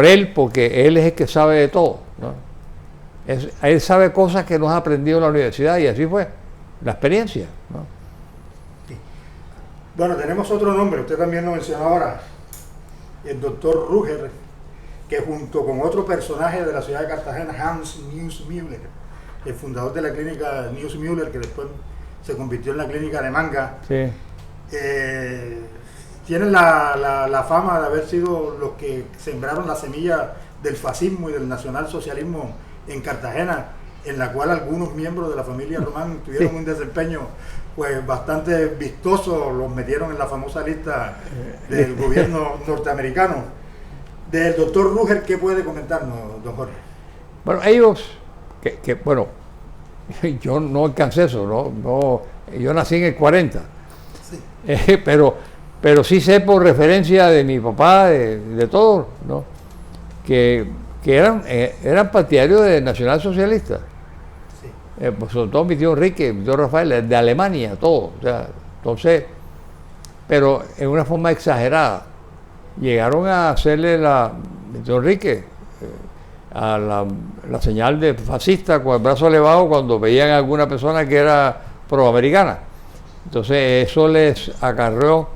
él, porque él es el que sabe de todo, ¿no? Él sabe cosas que no ha aprendido en la universidad, y así fue la experiencia, ¿no? Sí. Bueno, tenemos otro nombre, usted también lo mencionó ahora, el doctor Rúger, que junto con otro personaje de la ciudad de Cartagena, Hans Niesmüller, el fundador de la clínica Niesmüller, que después se convirtió en la clínica de Manga, Sí. Tienen la fama de haber sido los que sembraron la semilla del fascismo y del nacionalsocialismo en Cartagena, en la cual algunos miembros de la familia Román tuvieron un desempeño pues bastante vistoso, los metieron en la famosa lista del gobierno norteamericano. Del doctor Rüger, ¿qué puede comentarnos, don Jorge? Bueno, ellos, bueno, yo no alcancé eso, no, yo nací en el 40, Sí. pero sí sé por referencia de mi papá, de todos, ¿no? que eran partidarios de nacionalsocialistas. Sí. Pues sobre todo mi tío Enrique, mi tío Rafael, de Alemania, todo. O sea, entonces, pero en una forma exagerada. Llegaron a hacerle mi tío Enrique, a la señal de fascista con el brazo elevado cuando veían a alguna persona que era proamericana. Entonces eso les acarreó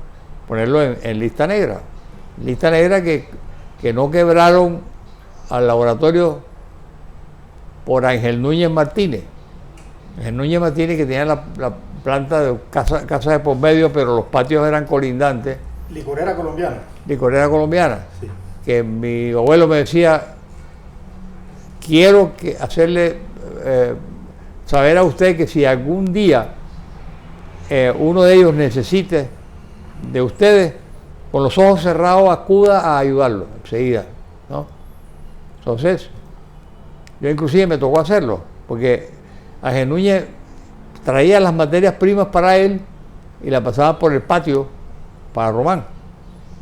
ponerlo en lista negra. Lista negra que no quebraron al laboratorio por Ángel Núñez Martínez. Ángel Núñez Martínez, que tenía la planta de casa de por medio, pero los patios eran colindantes. Licorera colombiana. Licorera colombiana. Sí. Que mi abuelo me decía, quiero hacerle saber a usted que si algún día uno de ellos necesite de ustedes, con los ojos cerrados acuda a ayudarlo enseguida, ¿no? Entonces, yo inclusive me tocó hacerlo, porque Ángel Núñez traía las materias primas para él y la pasaba por el patio para Román.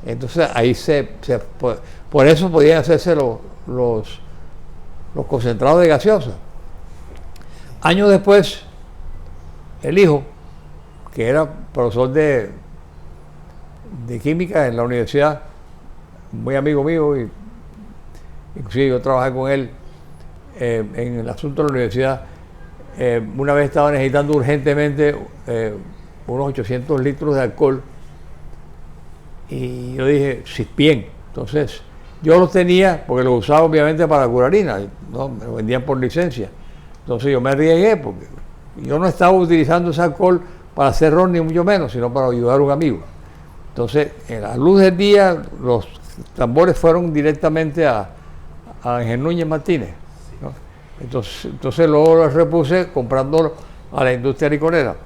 Entonces ahí por eso podían hacerse los concentrados de gaseosa. Años después, el hijo, que era profesor de química en la universidad, muy amigo mío, y inclusive yo trabajé con él en el asunto de la universidad. Una vez estaba necesitando urgentemente unos 800 litros de alcohol y yo dije, sí, bien. Entonces yo los tenía porque los usaba obviamente para curarina, ¿no? Me lo vendían por licencia. Entonces yo me arriesgué porque yo no estaba utilizando ese alcohol para hacer ron ni mucho menos, sino para ayudar a un amigo. Entonces, en la luz del día, los tambores fueron directamente a Ángel Núñez Martínez, ¿no? Entonces luego los repuse comprándolo a la industria licorera.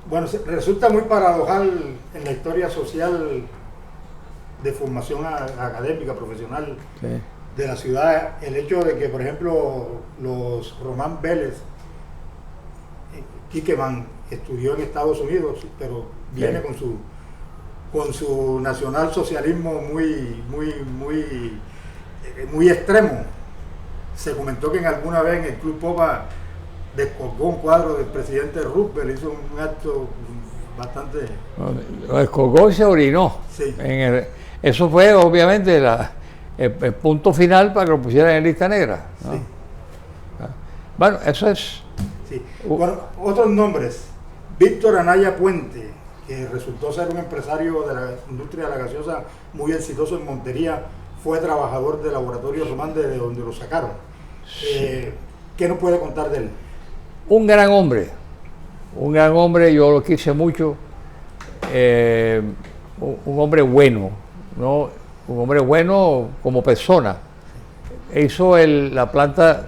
Bueno, resulta muy paradojal en la historia social de formación académica, profesional, Sí. de la ciudad, el hecho de que, por ejemplo, los Román Vélez, Quiqueman, estudió en Estados Unidos, pero viene Sí. con su nacionalsocialismo muy extremo. Se comentó que en alguna vez en el Club Popa descolgó un cuadro del presidente Roosevelt, hizo un acto bastante... Lo descolgó y se orinó. Sí. Eso fue obviamente el punto final para que lo pusieran en lista negra, ¿no? Sí. Bueno, eso es... Sí. Bueno, otros nombres. Víctor Anaya Puente, que resultó ser un empresario de la industria de la gaseosa muy exitoso en Montería, fue trabajador del laboratorio Román de donde lo sacaron. Sí. ¿Qué nos puede contar de él? Un gran hombre, yo lo quise mucho, un hombre bueno, ¿no? Un hombre bueno como persona. Hizo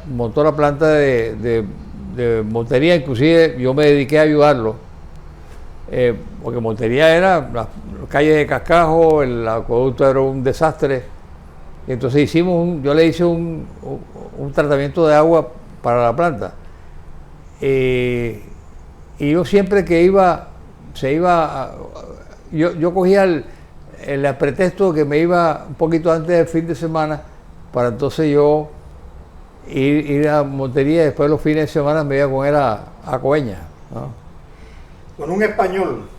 montó la planta de Montería, inclusive yo me dediqué a ayudarlo, porque Montería era las calles de cascajo, el acueducto era un desastre. Entonces yo le hice un tratamiento de agua para la planta. Y yo siempre que yo cogía el pretexto que me iba un poquito antes del fin de semana, para entonces yo ir a Montería y después los fines de semana me iba con él a Coeña, ¿no? Con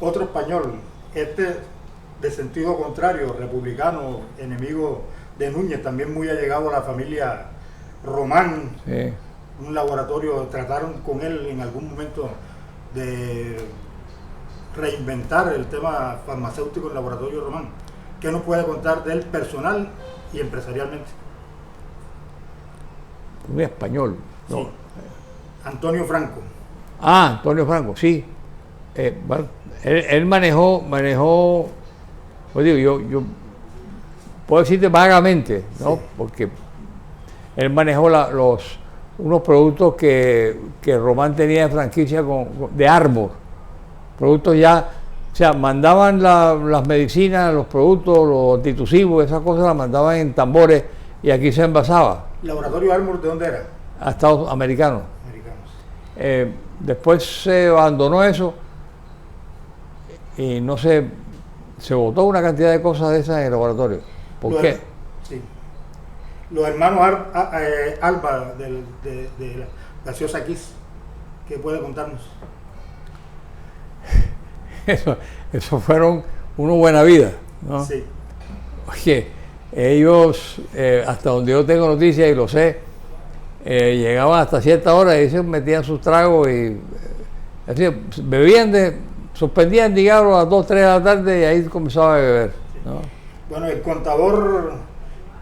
otro español, de sentido contrario, republicano, enemigo de Núñez, también muy allegado a la familia Román. Sí. Un laboratorio, trataron con él en algún momento de reinventar el tema farmacéutico en el laboratorio Román. ¿Qué nos puede contar de él personal y empresarialmente? Un español. No. Sí. Antonio Franco. Ah, Antonio Franco, sí. Bueno, él manejó, pues digo, yo puedo decirte vagamente, ¿no? Sí. Porque él manejó unos productos que Román tenía de franquicia de Arbor. Productos ya, o sea, mandaban las medicinas, los productos, los antitusivos, esas cosas las mandaban en tambores y aquí se envasaba. ¿Laboratorio Armour de dónde era? A Estados Americanos. Americanos. Después se abandonó eso y no se botó una cantidad de cosas de esas en el laboratorio. ¿Por qué? Sí. Los hermanos Alba de la gaseosa Kiss, ¿qué puede contarnos? Eso fueron unos buena vida, ¿no? Sí. Oye, ellos, hasta donde yo tengo noticias y lo sé, llegaban hasta cierta hora y se metían sus tragos y así, suspendían, digamos, a las 2, 3 de la tarde y ahí comenzaba a beber, ¿no? Bueno, el contador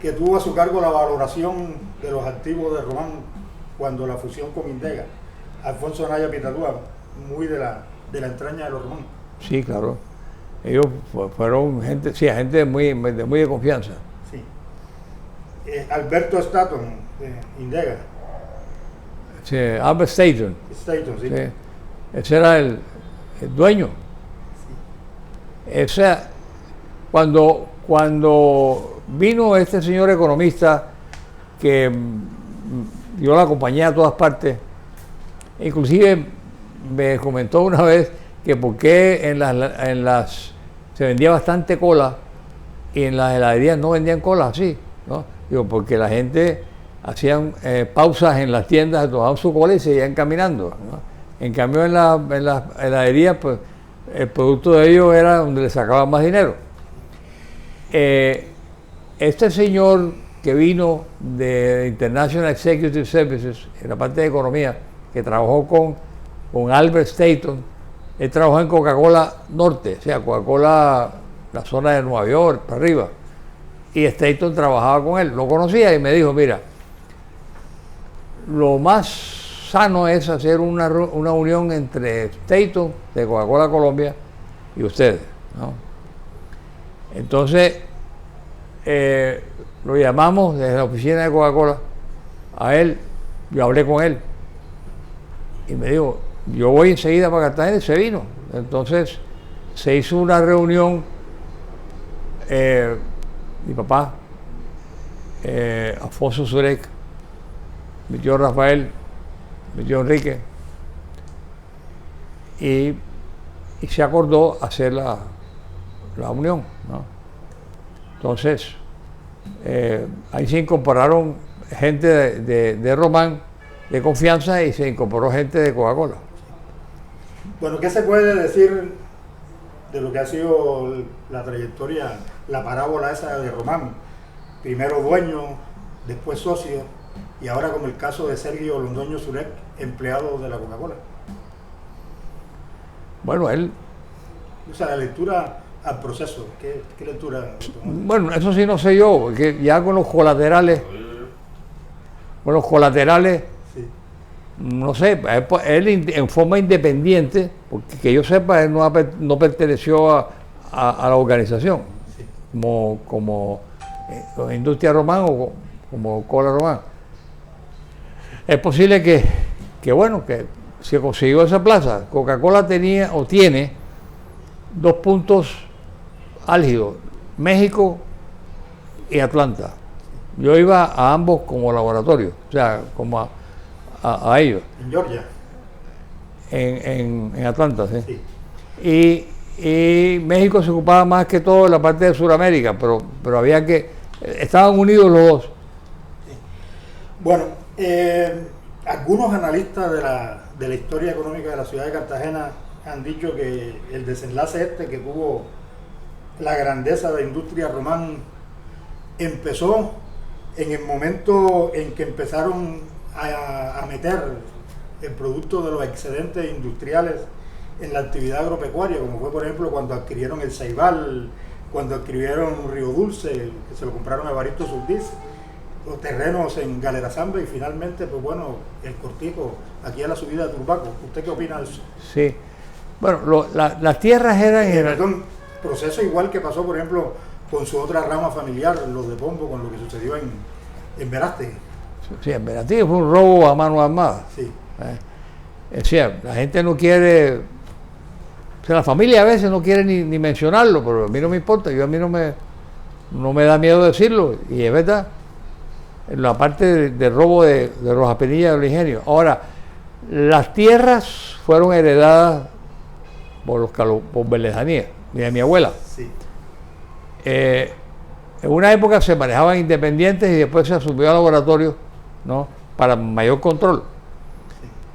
que tuvo a su cargo la valoración de los activos de Román cuando la fusión con Indega, Alfonso Anaya Pitatúa, muy de la entraña de los Román. Sí, claro. Ellos fueron gente, sí, gente muy de confianza. Sí. Alberto Staton, de Indega. Sí, Albert Staton. Staton, sí. Sí. Ese era el dueño. Sí. O sea, cuando vino este señor economista que yo lo acompañé a todas partes, inclusive me comentó una vez que por qué se vendía bastante cola y en las heladerías no vendían cola así, ¿no? Digo, porque la gente hacían pausas en las tiendas, tomaban su cola y seguían caminando, ¿no? En cambio en las heladerías, pues el producto de ellos era donde le sacaban más dinero. Este señor que vino de International Executive Services, en la parte de economía, que trabajó con Albert Staton, él trabajó en Coca-Cola Norte, o sea, Coca-Cola, la zona de Nueva York, para arriba. Y Staton trabajaba con él, lo conocía y me dijo, mira, lo más sano es hacer una unión entre Staton, de Coca-Cola Colombia, y ustedes, ¿no? Entonces, lo llamamos desde la oficina de Coca-Cola a él, yo hablé con él y me dijo, yo voy enseguida para Cartagena, y se vino. Entonces se hizo una reunión, mi papá, Alfonso Surek, mi tío Rafael, mi tío Enrique, y se acordó hacer la unión, ¿no? Entonces, ahí se incorporaron gente de Román, de confianza, y se incorporó gente de Coca-Cola. Bueno, ¿qué se puede decir de lo que ha sido la trayectoria, la parábola esa de Román? Primero dueño, después socio, y ahora como el caso de Sergio Londoño Surek, empleado de la Coca-Cola. Bueno, O sea, la lectura al proceso, ¿qué lectura? Bueno, eso sí no sé yo, porque ya con los colaterales, Sí. no sé, él en forma independiente, porque que yo sepa, él no perteneció a la organización, Sí. como Industria Román o como Cola Román. Es posible que bueno, que se consiguió esa plaza. Coca-Cola tenía o tiene 2 puntos álgidos, México y Atlanta. Yo iba a ambos como laboratorio, o sea, como a ellos. En Georgia. En Atlanta, sí. Sí. Y México se ocupaba más que todo de la parte de Sudamérica, pero había que... Estaban unidos los dos. Sí. Bueno, algunos analistas de la historia económica de la ciudad de Cartagena han dicho que el desenlace que tuvo la grandeza de Industria Román empezó en el momento en que empezaron a meter el producto de los excedentes industriales en la actividad agropecuaria, como fue por ejemplo cuando adquirieron el Ceibal, cuando escribieron Río Dulce, que se lo compraron a Evaristo Suldiz, los terrenos en Galera Zamba y finalmente, pues bueno, el Cortijo, aquí a la subida de Turbaco. ¿Usted qué opina de eso? Sí. Bueno, las tierras eran... Perdón, proceso igual que pasó, por ejemplo, con su otra rama familiar, los de Pombo, con lo que sucedió en Verástegui. Sí, en Verástegui fue un robo a mano armada. Sí. Es cierto, la gente no quiere, o sea, la familia a veces no quiere ni mencionarlo, pero a mí no me importa, a mí no me da miedo decirlo, y es verdad, en la parte de robo de Rojas Pinilla del Ingenio. Ahora, las tierras fueron heredadas por Berlejanía, de mi abuela. Sí. En una época se manejaban independientes y después se asumió a laboratorio, ¿no?, para mayor control.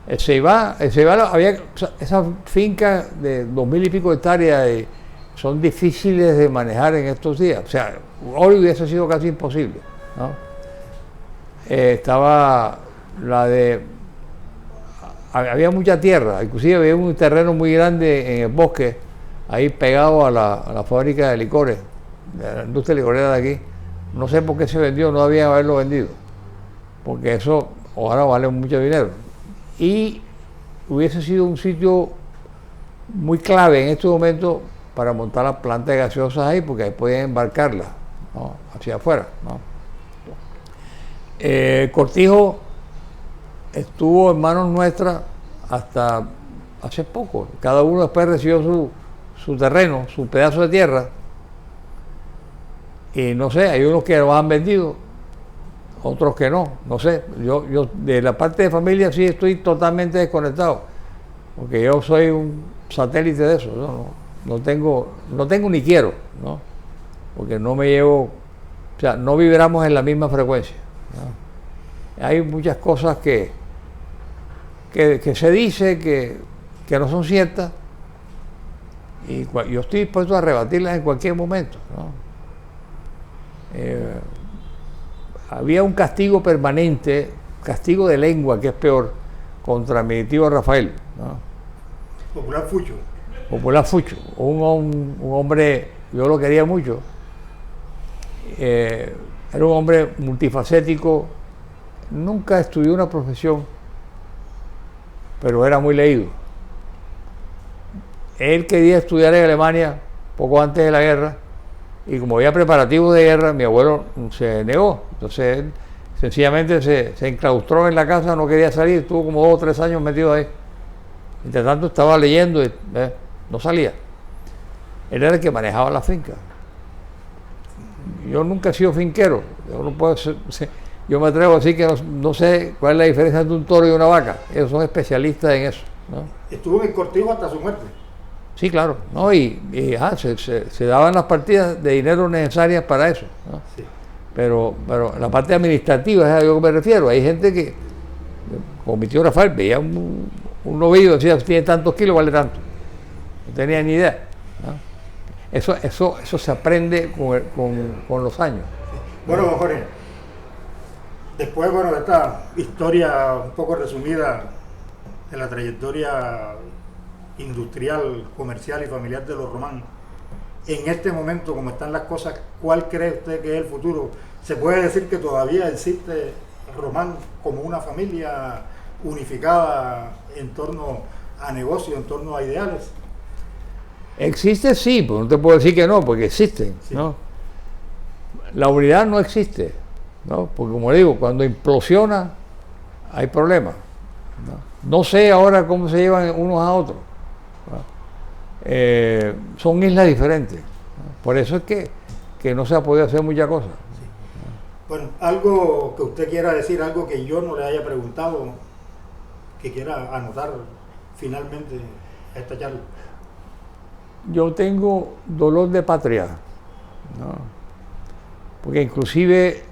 El Ceibal había esas fincas de 2000 y pico hectáreas son difíciles de manejar en estos días. O sea, hoy hubiese sido casi imposible, ¿no? Estaba la de... Había mucha tierra, inclusive había un terreno muy grande en el bosque, ahí pegado a la fábrica de licores, de la industria licorera de aquí. No sé por qué se vendió, no había que haberlo vendido, porque eso ahora vale mucho dinero. Y hubiese sido un sitio muy clave en este momento para montar las plantas de gaseosas ahí, porque ahí podían embarcarlas, ¿no?, hacia afuera, ¿no? Cortijo estuvo en manos nuestras hasta hace poco. Cada uno después recibió su terreno, su pedazo de tierra, y no sé, hay unos que lo han vendido, otros que no sé. Yo de la parte de familia sí estoy totalmente desconectado, porque yo soy un satélite de eso, no tengo ni quiero, ¿no?, porque no me llevo, o sea, no vibramos en la misma frecuencia, ¿no? Hay muchas cosas que se dice que no son ciertas, y yo estoy dispuesto a rebatirlas en cualquier momento, ¿no? Había un castigo permanente, castigo de lengua, que es peor, contra mi tío Rafael, ¿no? Popular Fucho, un hombre, yo lo quería mucho, era un hombre multifacético, nunca estudió una profesión, pero era muy leído. Él quería estudiar en Alemania poco antes de la guerra, y como había preparativos de guerra, mi abuelo se negó. Entonces él sencillamente se enclaustró en la casa, no quería salir, estuvo como 2 o 3 años metido ahí. Entre tanto estaba leyendo y no salía. Él era el que manejaba la finca. Yo nunca he sido finquero, yo me atrevo a decir que no sé cuál es la diferencia entre un toro y una vaca. Ellos son especialistas en eso, ¿no? Estuvo en el Cortijo hasta su muerte. Sí, claro, ¿no? Se daban las partidas de dinero necesarias para eso, ¿no? Sí. Pero la parte administrativa es a lo que me refiero. Hay gente que, como mi tío Rafael, veía un novillo y decía, tiene tantos kilos, vale tanto. No tenía ni idea, ¿no? Eso se aprende con los años. Bueno, don Jorge, después, de esta historia un poco resumida de la trayectoria industrial, comercial y familiar de los Román, en este momento, como están las cosas, ¿cuál cree usted que es el futuro? ¿Se puede decir que todavía existe Román como una familia unificada en torno a negocios, en torno a ideales? Existe, sí, pero no te puedo decir que no, porque existen, sí, ¿no? La unidad no existe, ¿no? Porque, como digo, cuando implosiona hay problemas, ¿no? No sé ahora cómo se llevan unos a otros, ¿no? Son islas diferentes, ¿no? Por eso es que no se ha podido hacer muchas cosas. Sí. Bueno, algo que usted quiera decir, algo que yo no le haya preguntado, que quiera anotar finalmente a esta charla. Yo tengo dolor de patria, ¿no? Porque inclusive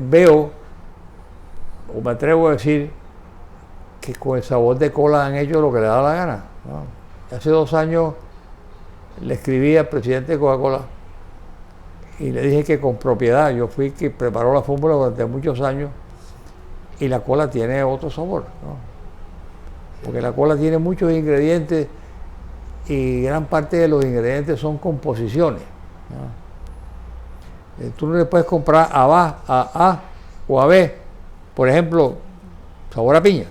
veo, o me atrevo a decir, que con el sabor de cola han hecho lo que le da la gana, ¿no? Hace 2 años le escribí al presidente de Coca-Cola y le dije que con propiedad, yo fui quien preparó la fórmula durante muchos años, y la cola tiene otro sabor, ¿no? Porque la cola tiene muchos ingredientes y gran parte de los ingredientes son composiciones, ¿no? Tú no le puedes comprar a A o a B, por ejemplo, sabor a piña,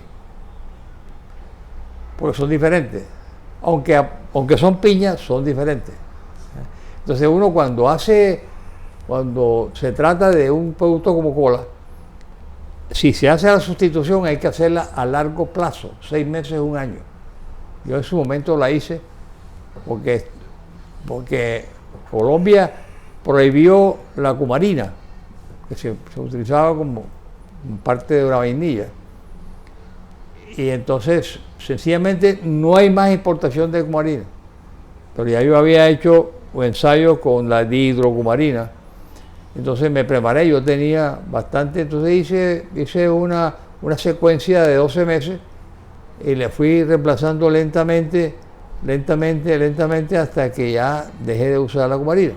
porque son diferentes. Aunque son piñas, son diferentes. Entonces uno cuando se trata de un producto como cola, si se hace la sustitución hay que hacerla a largo plazo, 6 meses, 1 año. Yo en su momento la hice porque Colombia prohibió la cumarina, que se utilizaba como parte de una vainilla. Y entonces, sencillamente, no hay más importación de cumarina. Pero ya yo había hecho un ensayo con la dihidrocumarina. Entonces me preparé, yo tenía bastante, entonces hice una secuencia de 12 meses y le fui reemplazando lentamente hasta que ya dejé de usar la cumarina.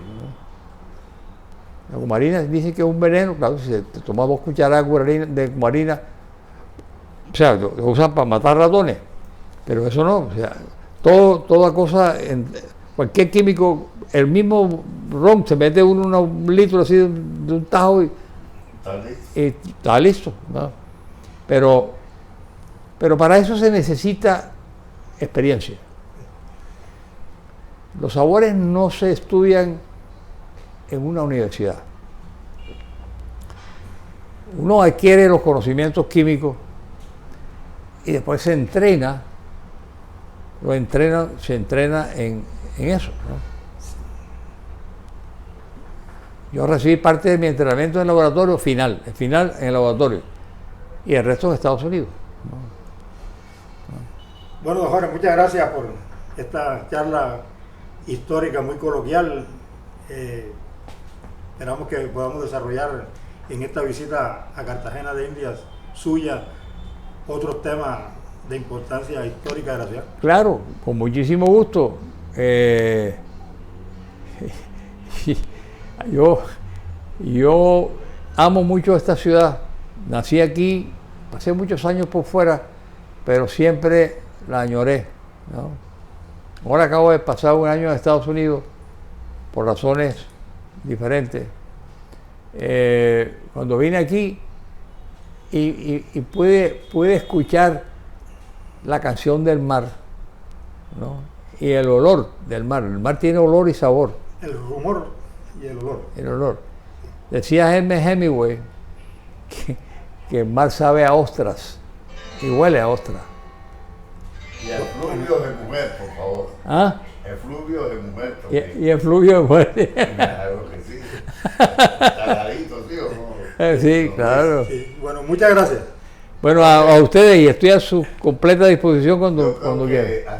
La cumarina dice que es un veneno, claro, si te tomas 2 cucharadas de cumarina, o sea, lo usan para matar ratones, pero eso no, o sea, toda cosa, cualquier químico, el mismo ron, se mete uno un litro así de un tajo y está listo, ¿no? Pero para eso se necesita experiencia. Los sabores no se estudian en una universidad. Uno adquiere los conocimientos químicos y después se entrena en eso, ¿no? Yo recibí parte de mi entrenamiento en el laboratorio final en el laboratorio y el resto en Estados Unidos, ¿no? Bueno, don Jorge, muchas gracias por esta charla histórica muy coloquial. Esperamos que podamos desarrollar en esta visita a Cartagena de Indias suya otros temas de importancia histórica de la ciudad. Claro, con muchísimo gusto. Yo amo mucho esta ciudad. Nací aquí, pasé muchos años por fuera, pero siempre la añoré, ¿no? Ahora acabo de pasar 1 año en Estados Unidos por razones diferentes. Cuando vine aquí y pude escuchar la canción del mar, ¿no? Y el olor del mar. El mar tiene olor y sabor. El rumor y el olor. El olor. Decía Ernest Hemingway que el mar sabe a ostras y huele a ostras. Y efluvio de mujer, por favor. ¿Ah? Efluvio de mujer también. Y efluvio de mujer. Claro que sí. Caladito, ¿sí o no? Sí, claro. Sí. Bueno, muchas gracias. Bueno, a ustedes, y estoy a su completa disposición cuando quieran.